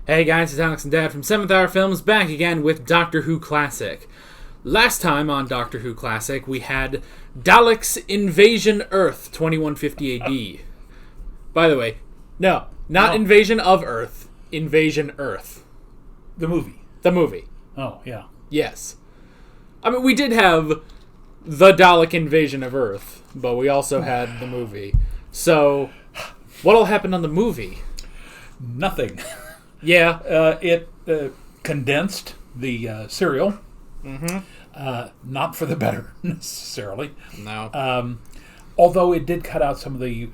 Hey guys, it's Alex and Dad from 7th Hour Films back again with Doctor Who Classic. Last time on Doctor Who Classic, we had Daleks Invasion Earth, 2150 AD. By the way, not Invasion of Earth, Invasion Earth. The movie. The movie. Oh, yeah. Yes. I mean, we did have the Dalek Invasion of Earth, but we also had the movie. So, what'll happen on the movie? Nothing. Yeah. It condensed the serial. Mm-hmm. Not for the better, necessarily. No. Although it did cut out some of the,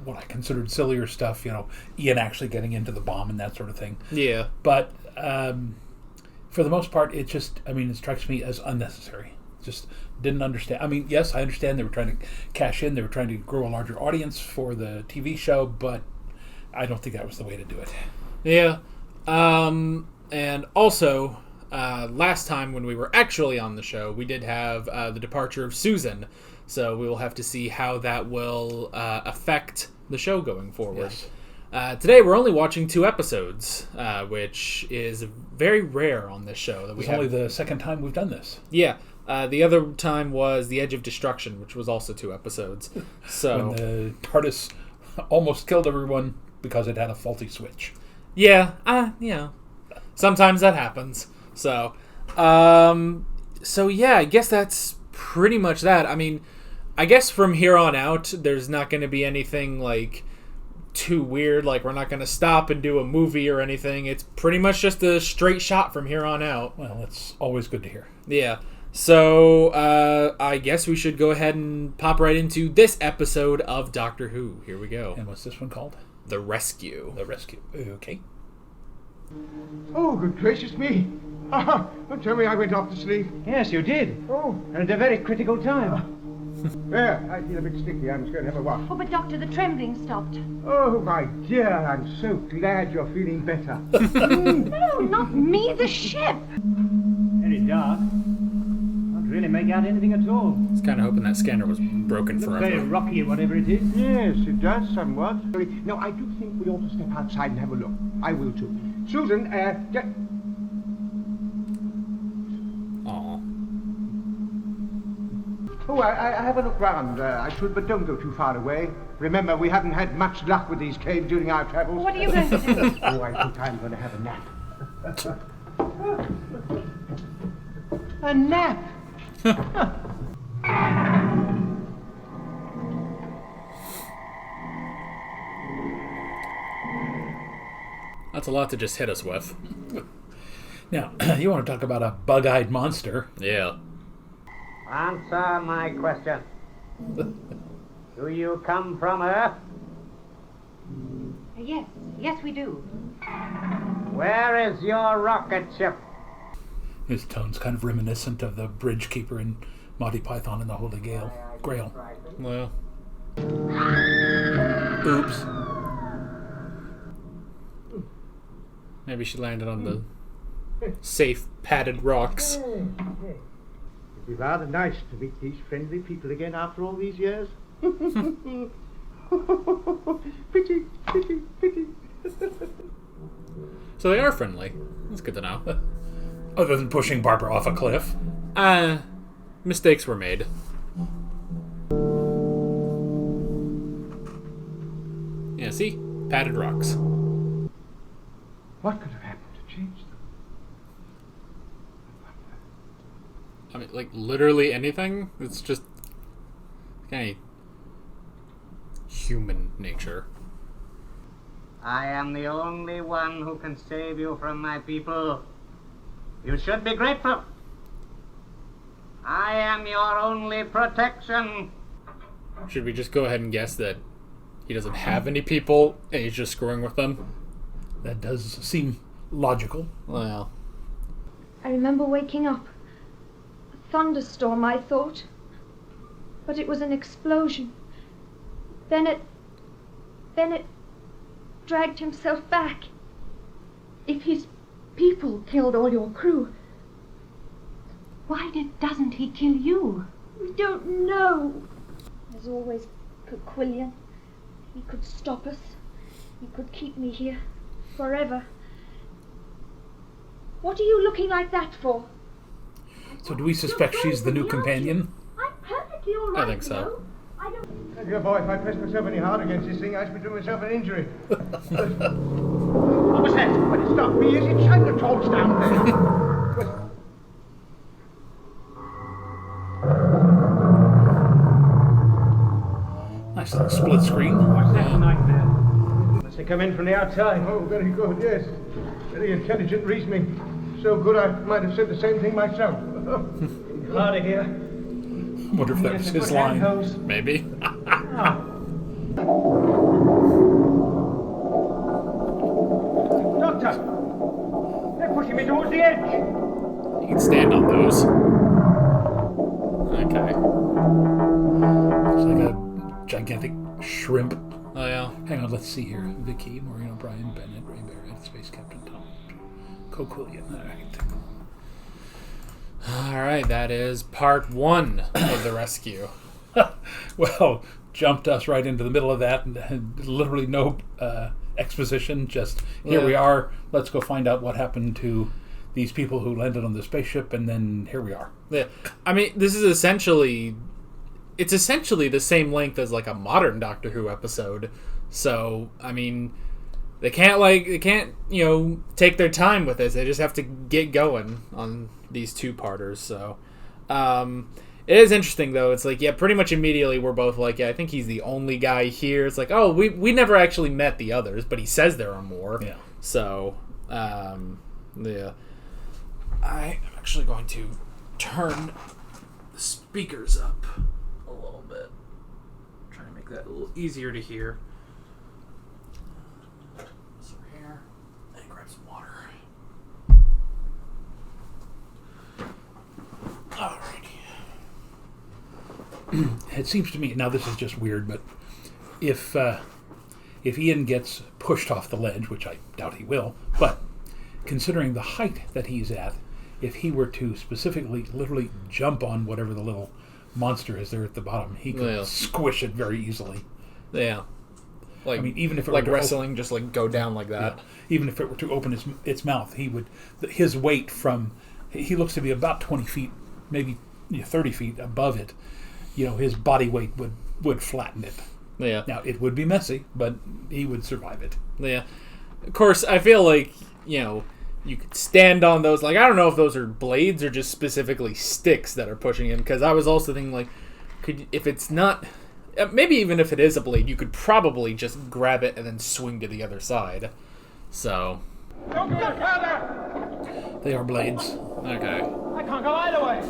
what I considered sillier stuff, you know, Ian actually getting into the bomb and that sort of thing. Yeah. But for the most part, it strikes me as unnecessary. Just didn't understand. I mean, yes, I understand they were trying to cash in. They were trying to grow a larger audience for the TV show, but I don't think that was the way to do it. Yeah. And also, last time when we were actually on the show, we did have the departure of Susan. So we will have to see how that will affect the show going forward. Yes. Today we're only watching 2 episodes, which is very rare on this show. It's only the second time we've done this. Yeah. The other time was The Edge of Destruction, which was also 2 episodes. So when the TARDIS almost killed everyone because it had a faulty switch. Yeah, sometimes that happens. So yeah, I guess that's pretty much that. I mean, I guess from here on out, there's not going to be anything, like, too weird. Like, we're not going to stop and do a movie or anything. It's pretty much just a straight shot from here on out. Well, that's always good to hear. Yeah. So, I guess we should go ahead and pop right into this episode of Doctor Who. Here we go. And what's this one called? The Rescue. The Rescue. Okay. Oh, good gracious me. Don't tell me I went off to sleep. Yes, you did. Oh. And at a very critical time. There, I feel a bit sticky. I'm just going to have a wash. Oh, but Doctor, the trembling stopped. Oh, my dear, I'm so glad you're feeling better. No, not me, the ship. Very dark. Can't really make out anything at all. I was kind of hoping that scanner was broken Looks very forever. rocky, whatever it is. Yes, it does somewhat. No, I do think we ought to step outside and have a look. I will too. Susan, Aw. Oh, I have a look round. I should, but don't go too far away. Remember, we haven't had much luck with these caves during our travels. What are you going to do? Oh, I think I'm going to have a nap. A nap? That's a lot to just hit us with. Now, you want to talk about a bug-eyed monster. Yeah. Answer my question. Do you come from Earth? Yes, we do. Where is your rocket ship? His tone's kind of reminiscent of the bridge keeper in Monty Python and the Holy Grail. Well. Oops. Maybe she landed on the safe, padded rocks. It'd be rather nice to meet these friendly people again after all these years. Pity, pity, pity. So they are friendly. That's good to know. Other than pushing Barbara off a cliff. Mistakes were made. Yeah, see? Padded rocks. What could have happened to change them? I mean, like, literally anything? It's just kind of human nature. I am the only one who can save you from my people. You should be grateful. I am your only protection. Should we just go ahead and guess that he doesn't have any people and he's just screwing with them? That does seem logical. Well, I remember waking up. A thunderstorm, I thought. But it was an explosion. Then it dragged himself back. If his people killed all your crew, why doesn't he kill you? We don't know. There's always Quillian. He could stop us. He could keep me here forever. What are you looking like that for? So do we suspect she's the new companion? I'm perfectly all right. I think so. you know. I don't. Dear boy, if I press myself any hard against this thing, I should be doing myself an injury. What was that? But it's not me, is it? Shine the torch down there. Nice little split screen. What's that nightmare? Must have come in from the outside. Oh, very good, yes. Very intelligent reasoning. So good I might have said the same thing myself. Hard to hear. I wonder if that was his line. Maybe. Doctor! They're pushing me towards the edge! You can stand on those. Okay. It's like a gigantic shrimp. Oh, yeah. Hang on, let's see here. Vicky, Maureen O'Brien, Bennett, Ray Barrett, Space Captain Tom, Coquillian. All right. All right, that is part 1 of the rescue. Well, jumped us right into the middle of that, and literally no exposition. Just here we are. Let's go find out what happened to these people who landed on the spaceship, and then here we are. Yeah. I mean, this is essentially the same length as like a modern Doctor Who episode. So, I mean, they can't take their time with this. They just have to get going on these two-parters. So, it is interesting though. It's like, yeah, pretty much immediately we're both like, yeah, I think he's the only guy here. It's like, oh, we never actually met the others, but he says there are more. Yeah. So, yeah. I'm actually going to turn the speakers up a little bit. Trying to make that a little easier to hear. So we're here. And grab some water. Alrighty. It seems to me, now this is just weird, but if Ian gets pushed off the ledge, which I doubt he will, but considering the height that he's at, if he were to specifically literally jump on whatever the little monster is there at the bottom, he could squish it very easily. Yeah. Like, I mean, even if it like were to wrestling, just like go down like that. Yeah, even if it were to open its mouth, his weight he looks to be about 20 feet, maybe 30 feet above it. His body weight would flatten it. Yeah. Now, it would be messy, but he would survive it. Yeah. Of course, I feel like, you could stand on those. Like, I don't know if those are blades or just specifically sticks that are pushing him, because I was also thinking, like, if it's not... Maybe even if it is a blade, you could probably just grab it and then swing to the other side. So... Don't go further! They are blades. Okay. I can't go either way!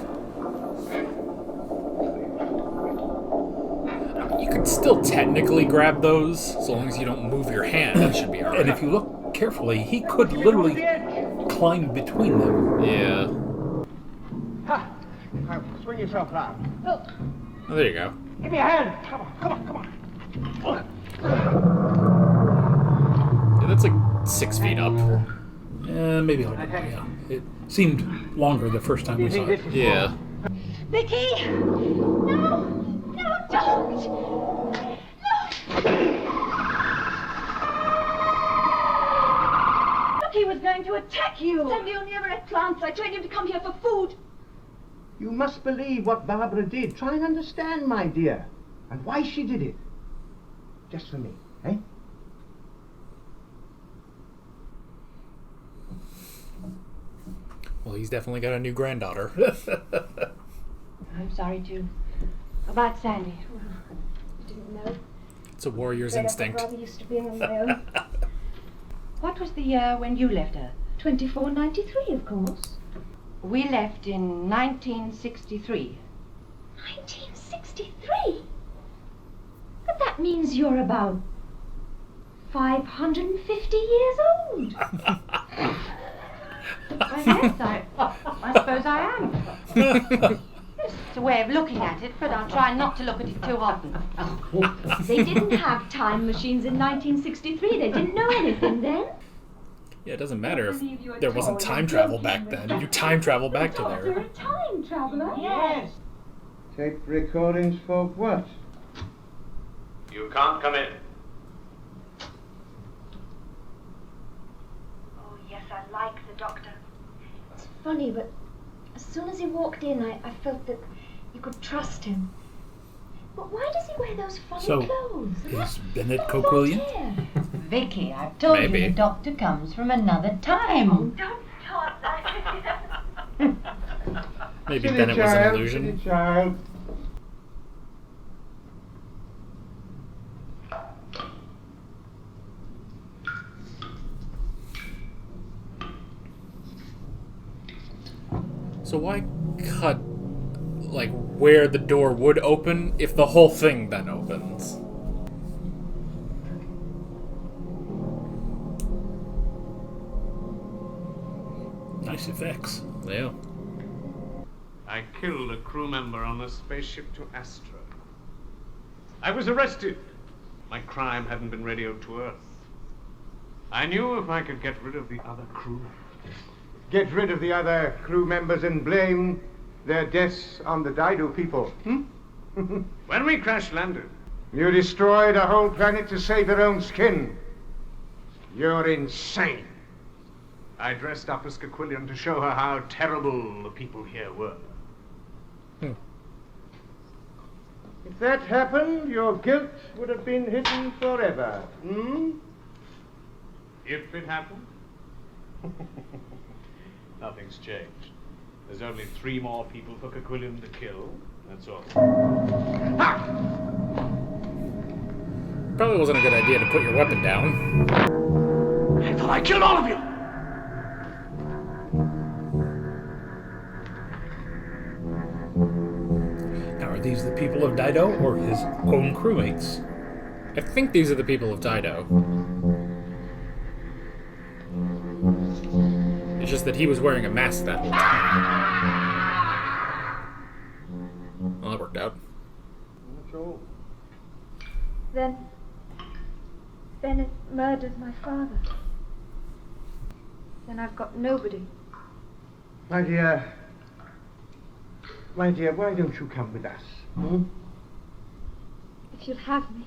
You could still technically grab those, so long as you don't move your hand. That should be alright. And if you look carefully, he could literally climb between them. Yeah. Ha! Now, swing yourself round. Oh, Oh, there you go. Give me a hand! Come on! Yeah, that's like 6 feet up. Maybe a little bit more, yeah. It seemed longer the first time we saw it. Yeah. Vicky! No! No, don't! No! Look, he was going to attack you! Samuel never ate plants. I trained him to come here for food. You must believe what Barbara did. Try and understand, my dear, and why she did it. Just for me, eh? Well, he's definitely got a new granddaughter. I'm sorry, too. About Sandy. Well, I didn't know. It's a warrior's instinct. I'm rather used to being on my own. What was the year when you left Earth? 2493, of course. We left in 1963. 1963? But that means you're about 550 years old. Well, yes, I suppose I am. It's a way of looking at it, but I'll try not to look at it too often. They didn't have time machines in 1963. They didn't know anything then. Yeah, it doesn't matter if there wasn't time travel back then. You time travel back to You're there. a time traveler. Yes. Tape recordings for what? You can't come in. Oh, yes, I like the Doctor. It's funny, but as soon as he walked in, I felt that you could trust him. But why does he wear those funny clothes? Is Bennett Coquillian? Vicky, I've told Maybe. you the doctor comes from another time. Oh, don't talk like that. Maybe Bennett was an illusion. Silly child. So why cut, like, where the door would open if the whole thing then opens? Nice effects. Yeah. I killed a crew member on a spaceship to Astra. I was arrested. My crime hadn't been radioed to Earth. I knew if I could get rid of the other crew. Get rid of the other crew members and blame their deaths on the Dido people. When we crash landed, You destroyed a whole planet to save your own skin. You're insane. I dressed up as Coquillian to show her how terrible the people here were. If that happened, your guilt would have been hidden forever. If it happened, nothing's changed. There's only 3 more people for Coquillian to kill. That's all. Probably wasn't a good idea to put your weapon down. I thought I killed all of you! Now, are these the people of Dido or his own crewmates? I think these are the people of Dido. It's just that he was wearing a mask that whole time. Well, that worked out. Then Bennett murdered my father. Then I've got nobody. My dear, why don't you come with us? If you'll have me.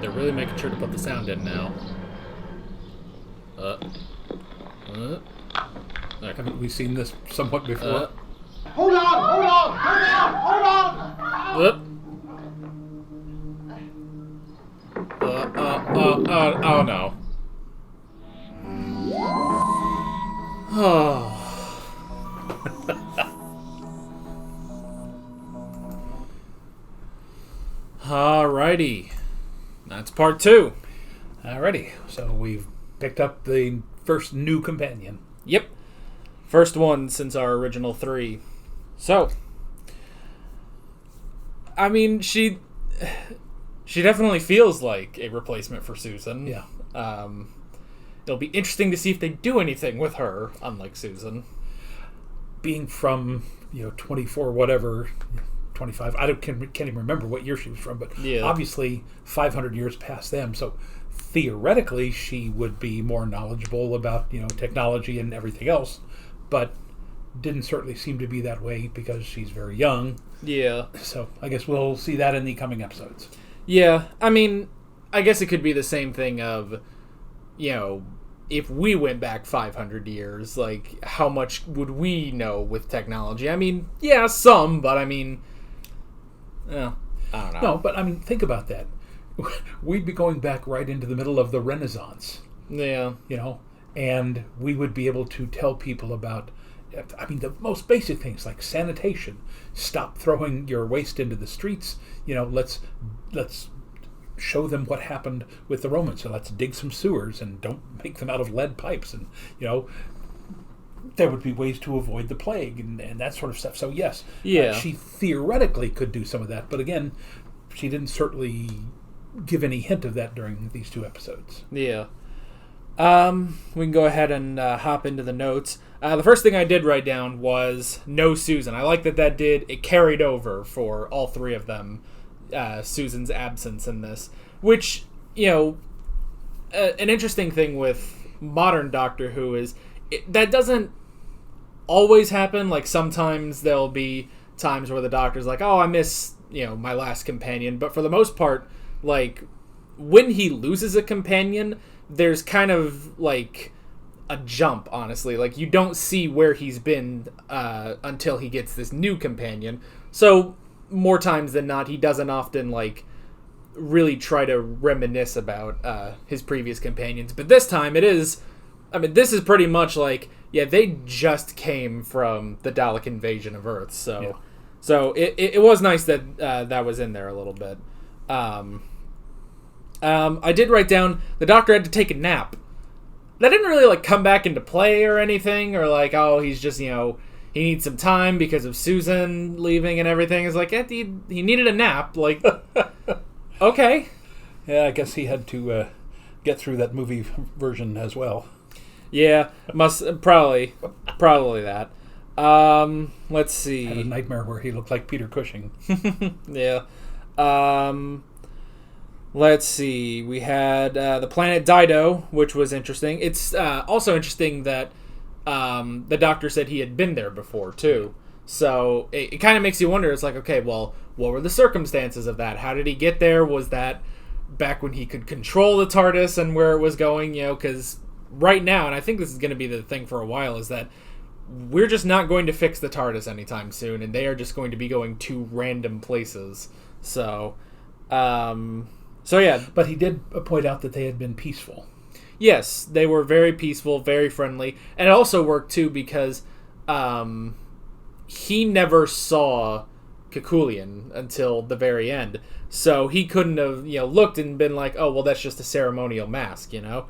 They're really making sure to put the sound in now. Haven't we seen this somewhat before? Hold on! Oh no. Oh. Alrighty. That's part 2. Alrighty, so we've picked up the first new companion. Yep. First one since our original 3. So, I mean, she definitely feels like a replacement for Susan. Yeah. It'll be interesting to see if they do anything with her, unlike Susan. Being from, 24 whatever, 25, can't even remember what year she was from, but Yeah. obviously 500 years past them, so theoretically she would be more knowledgeable about, technology and everything else, but didn't certainly seem to be that way because she's very young. Yeah. So I guess we'll see that in the coming episodes. Yeah, I mean, I guess it could be the same thing of, if we went back 500 years, like, how much would we know with technology? I mean, yeah, some, but I mean, I don't know. No, but I mean, think about that. We'd be going back right into the middle of the Renaissance, Yeah. and we would be able to tell people about, the most basic things like sanitation. Stop throwing your waste into the streets. Let's show them what happened with the Romans. So let's dig some sewers and don't make them out of lead pipes. And, there would be ways to avoid the plague and that sort of stuff. So, yes, Yeah. she theoretically could do some of that. But again, she didn't certainly give any hint of that during these 2 episodes. Yeah. We can go ahead and hop into the notes. The first thing I did write down was no Susan. I like that it carried over for all 3 of them, Susan's absence in this. Which, an interesting thing with modern Doctor Who is that doesn't always happen. Like, sometimes there'll be times where the Doctor's like, oh, I miss, my last companion. But for the most part, like, when he loses a companion, there's kind of, like, a jump, honestly. Like, you don't see where he's been until he gets this new companion. So, more times than not, he doesn't often, like, really try to reminisce about his previous companions. But this time, this is pretty much like, yeah, they just came from the Dalek invasion of Earth. So, so it was nice that that was in there a little bit. I did write down the Doctor had to take a nap. That didn't really, like, come back into play or anything, or like, oh, he's just, he needs some time because of Susan leaving and everything. It's like, he needed a nap. Like, okay. Yeah, I guess he had to get through that movie version as well. Yeah, probably that. Let's see. Had a nightmare where he looked like Peter Cushing. Yeah. Let's see. We had the planet Dido, which was interesting. It's also interesting that the Doctor said he had been there before, too. So it kind of makes you wonder. It's like, okay, well, what were the circumstances of that? How did he get there? Was that back when he could control the TARDIS and where it was going? Because right now, and I think this is going to be the thing for a while, is that we're just not going to fix the TARDIS anytime soon, and they are just going to be going to random places. So yeah. But he did point out that they had been peaceful. Yes, they were very peaceful, very friendly. And it also worked, too, because he never saw Kekulian until the very end. So he couldn't have, looked and been like, oh, well, that's just a ceremonial mask, Yeah.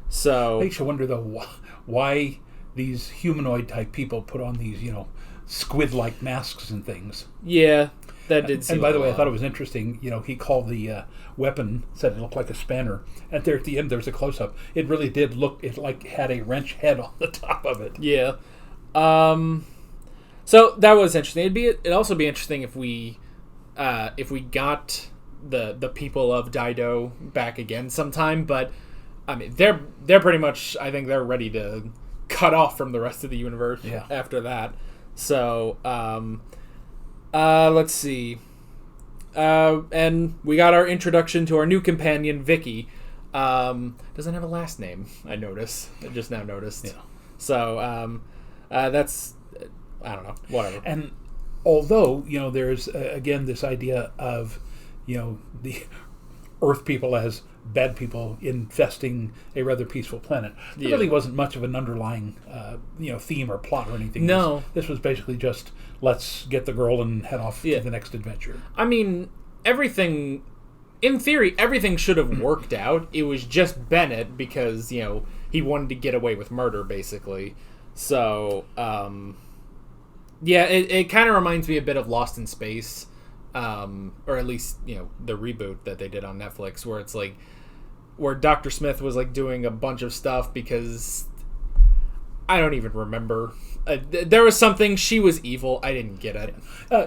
So Makes you wonder, though, why these humanoid-type people put on these, squid-like masks and things. Yeah, that did seem. And by the way, I thought it was interesting. He called the weapon, said it looked like a spanner, and there at the end there's a close-up. It really did look. It like had a wrench head on the top of it. Yeah. So that was interesting. It'd also be interesting if we got the people of Dido back again sometime. But I mean, they're pretty much. I think they're ready to cut off from the rest of the universe after that. So let's see. And we got our introduction to our new companion, Vicky. Doesn't have a last name, I just now noticed. Yeah. So that's, I don't know, whatever. And although, there's, again, this idea of, the Earth people as bad people infesting a rather peaceful planet. There really wasn't much of an underlying, theme or plot or anything. No. This was basically just, let's get the girl and head off to the next adventure. I mean, in theory, everything should have worked out. It was just Bennett because, he wanted to get away with murder, basically. So, it kind of reminds me a bit of Lost in Space. Or at least, the reboot that they did on Netflix, where it's like, where Dr. Smith was like doing a bunch of stuff because I don't even remember. There was something, she was evil. I didn't get it.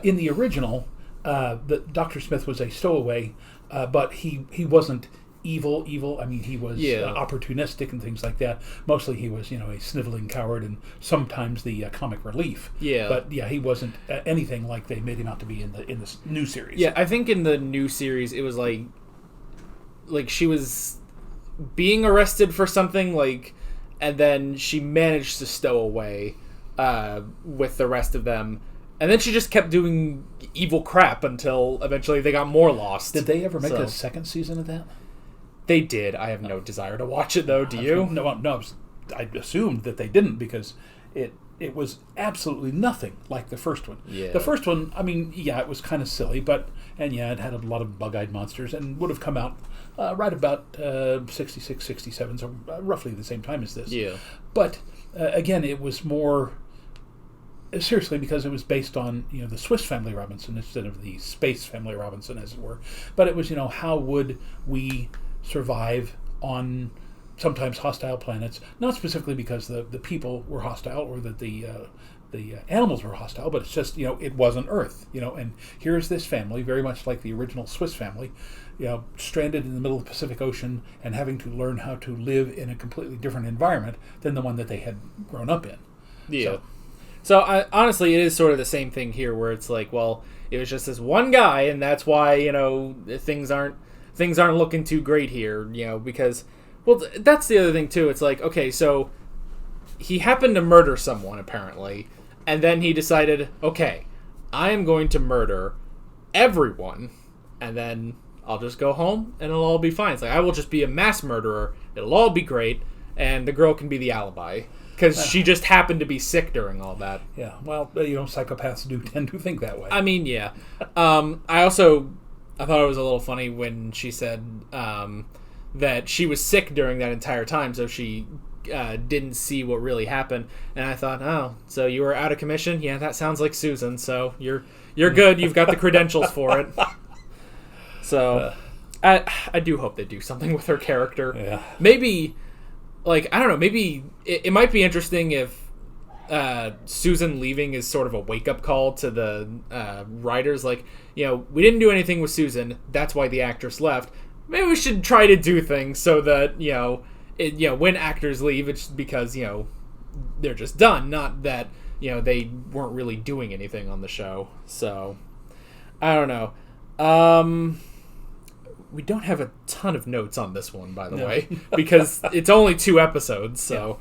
In the original, the Dr. Smith was a stowaway, but he wasn't evil. I mean, he was opportunistic and things like that. Mostly he was, a sniveling coward and sometimes the comic relief. Yeah. But he wasn't anything like they made him out to be in this new series. Yeah, I think in the new series it was like she was being arrested for something, and then she managed to stow away with the rest of them. And then she just kept doing evil crap until eventually they got more lost. Did they ever make a second season of that? They did. I have no desire to watch it, though. Do you? No. I assumed that they didn't because it was absolutely nothing like the first one. Yeah. The first one, I mean, it was kind of silly, it had a lot of bug-eyed monsters and would have come out right about 66, 67, so roughly the same time as this. Yeah. But, again, it was more... Seriously, because it was based on, the Swiss Family Robinson instead of the Space Family Robinson, as it were. But it was, how would we survive on sometimes hostile planets, not specifically because the people were hostile or that the animals were hostile, but it's just, it wasn't Earth, and here's this family, very much like the original Swiss family, stranded in the middle of the Pacific Ocean and having to learn how to live in a completely different environment than the one that they had grown up in. Yeah. So honestly, it is sort of the same thing here, where it's like, well, it was just this one guy, and that's why things aren't things aren't looking too great here, because, well, that's the other thing too. It's like, okay, so he happened to murder someone apparently, and then he decided, okay, I am going to murder everyone, and then I'll just go home and it'll all be fine. It's like, I will just be a mass murderer. It'll all be great, and the girl can be the alibi. Because she just happened to be sick during all that. Yeah, well, psychopaths do tend to think that way. I mean, yeah. I thought it was a little funny when she said that she was sick during that entire time, so she didn't see what really happened. And I thought, oh, so you were out of commission? Yeah, that sounds like Susan, so you're good. You've got the credentials for it. So I do hope they do something with her character. Yeah. Maybe... Like, I don't know, maybe it might be interesting if Susan leaving is sort of a wake-up call to the writers. Like, we didn't do anything with Susan. That's why the actress left. Maybe we should try to do things so that, when actors leave, it's because, they're just done. Not that, they weren't really doing anything on the show. So, I don't know. We don't have a ton of notes on this one, by the way, because it's only 2 episodes, so...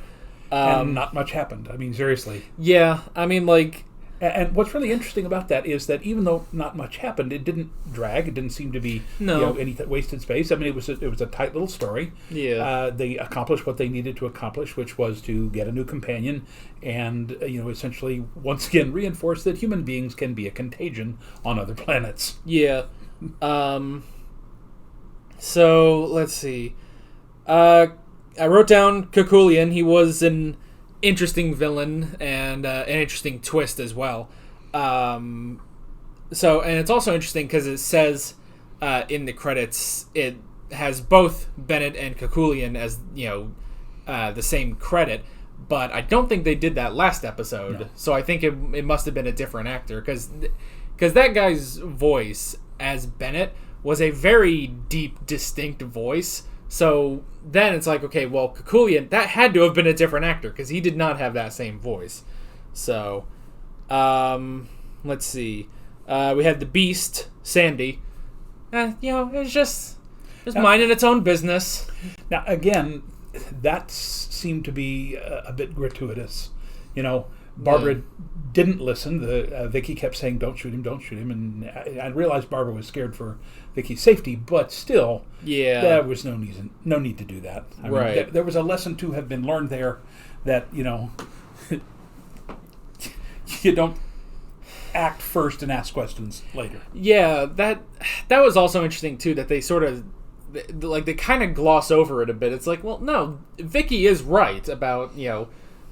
and not much happened. I mean, seriously. Yeah, I mean, like... And what's really interesting about that is that even though not much happened, it didn't drag. It didn't seem to be any wasted space. I mean, it was a tight little story. Yeah. They accomplished what they needed to accomplish, which was to get a new companion and, essentially, once again, reinforce that human beings can be a contagion on other planets. Yeah. So, let's see. I wrote down Kekulian. He was an interesting villain and an interesting twist as well. And it's also interesting because it says in the credits, it has both Bennett and Kekulian as, the same credit. But I don't think they did that last episode. No. So I think it must have been a different actor. Because that guy's voice as Bennett was a very deep, distinct voice. So then it's like, okay, well, Kekulian, that had to have been a different actor because he did not have that same voice. So, let's see. We had the Beast, Sandy. It was just minding its own business. Now, again, that seemed to be a bit gratuitous. Barbara didn't listen. Vicky kept saying, don't shoot him, and I realized Barbara was scared for Vicky's safety, but still, there was no need to do that. I mean, there was a lesson to have been learned there that, you don't act first and ask questions later. Yeah, that was also interesting, too, that they sort of, they kind of gloss over it a bit. It's like, well, no, Vicky is right about,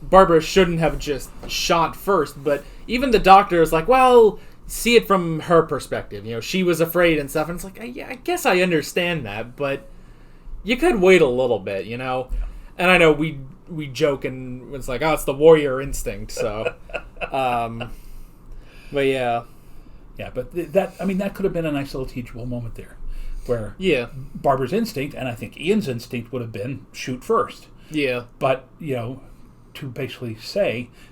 Barbara shouldn't have just shot first, but even the doctor is like, well, see it from her perspective. She was afraid and stuff, and it's like, yeah, I guess I understand that, but you could wait a little bit, And I know we joke and it's like, oh, it's the warrior instinct, so. But yeah. Yeah, but that could have been a nice little teachable moment there, where Barbara's instinct, and I think Ian's instinct would have been shoot first. Yeah. But, to basically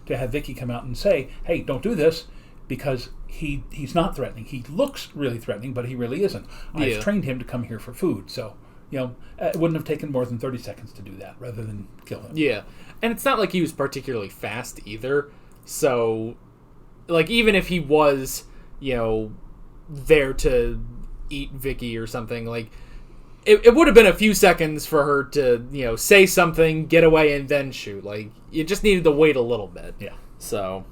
to have Vicky come out and say, hey, don't do this, because he's not threatening. He looks really threatening, but he really isn't. I've trained him to come here for food, so, it wouldn't have taken more than 30 seconds to do that, rather than kill him. Yeah, and it's not like he was particularly fast either, so, like, even if he was, there to eat Vicky or something, like, it would have been a few seconds for her to, say something, get away, and then shoot. Like, you just needed to wait a little bit. Yeah. So,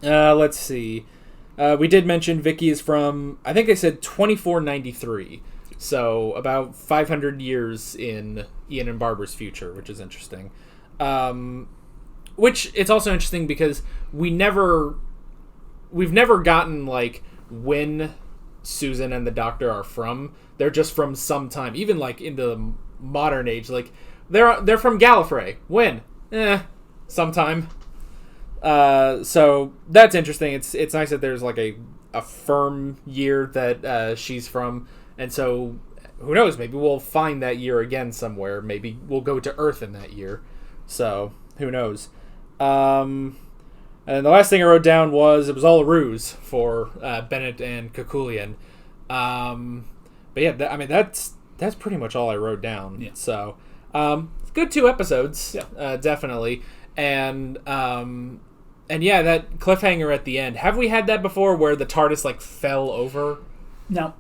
let's see. We did mention Vicky is from, I think they said 2493. So, about 500 years in Ian and Barbara's future, which is interesting. Which, it's also interesting because we've never gotten, like, when Susan and the Doctor are from. They're just from some time, even like into the modern age. Like they're from Gallifrey. When? Sometime. So that's interesting. It's nice that there's like a firm year that she's from, and so who knows? Maybe we'll find that year again somewhere. Maybe we'll go to Earth in that year. So who knows? And the last thing I wrote down was it was all a ruse for Bennett and Kekulian. But yeah, I mean that's pretty much all I wrote down. Yeah. So good 2 episodes. Yeah. Definitely. And yeah, that cliffhanger at the end. Have we had that before, where the TARDIS like fell over? Now,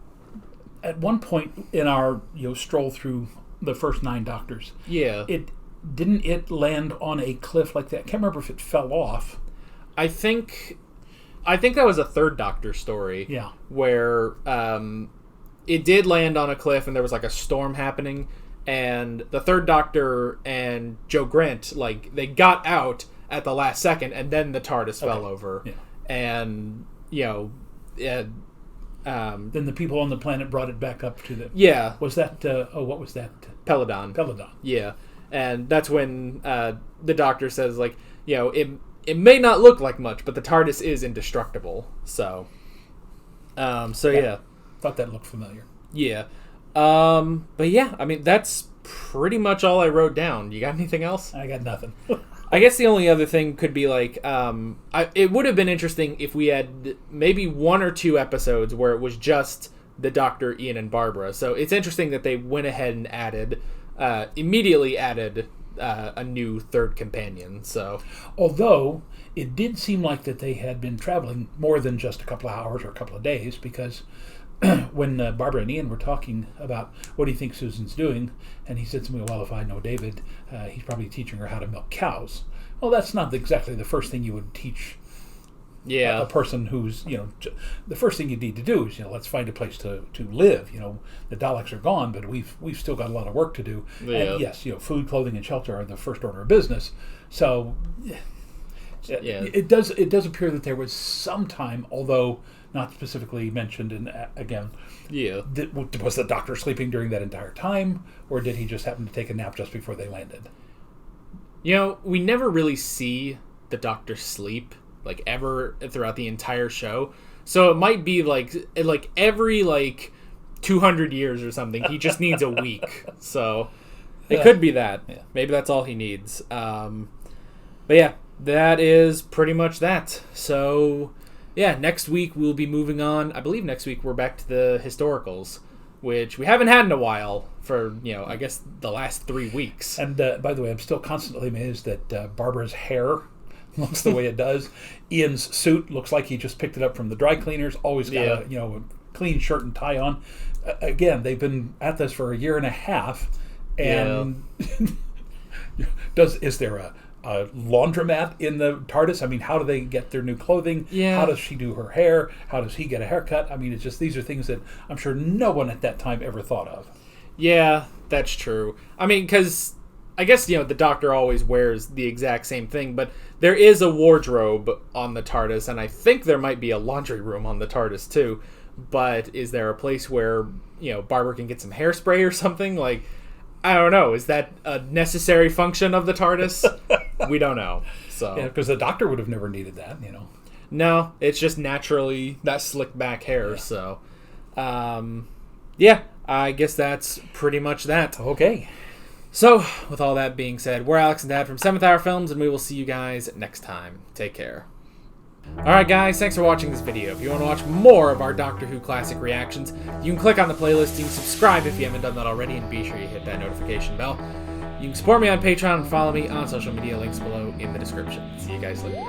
at one point in our stroll through the first 9 Doctors, Yeah. Didn't it land on a cliff like that? I can't remember if it fell off. I think that was a 3rd Doctor story. Yeah. Where it did land on a cliff and there was like a storm happening, and the 3rd Doctor and Joe Grant, like, they got out at the last second, and then the TARDIS fell over. Yeah. And then the people on the planet brought it back up to the... Yeah. Was that... what was that? Peladon. Yeah. And that's when the Doctor says, like, it may not look like much, but the TARDIS is indestructible. So yeah. Thought that looked familiar. Yeah. But yeah, I mean, that's pretty much all I wrote down. You got anything else? I got nothing. I guess the only other thing could be like, it would have been interesting if we had maybe 1 or 2 episodes where it was just the Doctor, Ian, and Barbara. So it's interesting that they went ahead and immediately added a new 3rd companion. So, although it did seem like that they had been traveling more than just a couple of hours or a couple of days, because when Barbara and Ian were talking about what do you think Susan's doing, and he said to me, well, if I know David, he's probably teaching her how to milk cows. Well, that's not exactly the first thing you would teach a person who's, the first thing you need to do is, let's find a place to live. The Daleks are gone, but we've still got a lot of work to do. Yeah. And yes, food, clothing, and shelter are the first order of business. So it does appear that there was some time, although not specifically mentioned. And again, was the Doctor sleeping during that entire time, or did he just happen to take a nap just before they landed? We never really see the Doctor sleep, like, ever throughout the entire show. So it might be like every 200 years or something, he just needs a week. So it could be that. Yeah. Maybe that's all he needs. But yeah, that is pretty much that. So yeah, next week we'll be moving on. I believe next week we're back to the historicals, which we haven't had in a while for, I guess the last 3 weeks. And by the way, I'm still constantly amazed that Barbara's hair looks the way it does. Ian's suit looks like he just picked it up from the dry cleaners. Always got a clean shirt and tie on. Again, they've been at this for 1.5 years, and is there a laundromat in the TARDIS? I mean, how do they get their new clothing? Yeah. How does she do her hair? How does he get a haircut? I mean, it's just, these are things that I'm sure no one at that time ever thought of. Yeah, that's true. I mean, because I guess, the Doctor always wears the exact same thing, but there is a wardrobe on the TARDIS, and I think there might be a laundry room on the TARDIS too. But is there a place where, Barbara can get some hairspray or something? Like, I don't know. Is that a necessary function of the TARDIS? We don't know. So yeah, because the Doctor would have never needed that, No, it's just naturally that slick back hair. Yeah. So, yeah, I guess that's pretty much that. Okay. So, with all that being said, we're Alex and Dad from 7th Hour Films, and we will see you guys next time. Take care. Alright guys, thanks for watching this video. If you want to watch more of our Doctor Who classic reactions, you can click on the playlist, you can subscribe if you haven't done that already, and be sure you hit that notification bell. You can support me on Patreon and follow me on social media, links below in the description. See you guys later.